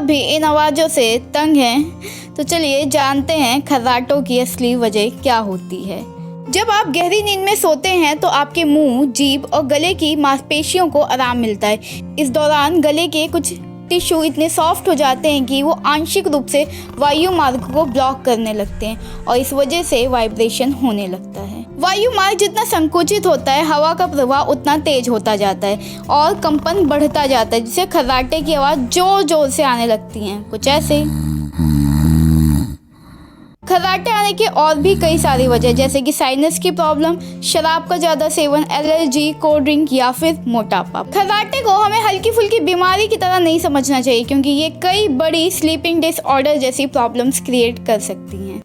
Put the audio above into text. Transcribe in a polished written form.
भी इन आवाज़ों से तंग हैं, तो चलिए जानते हैं खर्राटों की असली वजह क्या होती है। जब आप गहरी नींद में सोते हैं तो आपके मुंह, जीभ और गले की मांसपेशियों को आराम मिलता है। इस दौरान गले के कुछ टिश्यू इतने सॉफ्ट हो जाते हैं कि वो आंशिक रूप से वायु मार्ग को ब्लॉक करने लगते हैं और इस वजह से वाइब्रेशन होने लगता है। वायु मार्ग जितना संकुचित होता है, हवा का प्रवाह उतना तेज होता जाता है और कंपन बढ़ता जाता है, जिससे खर्राटे की आवाज़ जोर जोर से आने लगती है, कुछ ऐसे। खर्राटे आने के और भी कई सारी वजह, जैसे कि साइनस की प्रॉब्लम, शराब का ज़्यादा सेवन, एलर्जी, कोल्ड ड्रिंक या फिर मोटापा। खर्राटे को हमें हल्की फुल्की बीमारी की तरह नहीं समझना चाहिए, क्योंकि ये कई बड़ी स्लीपिंग डिसऑर्डर जैसी प्रॉब्लम्स क्रिएट कर सकती हैं।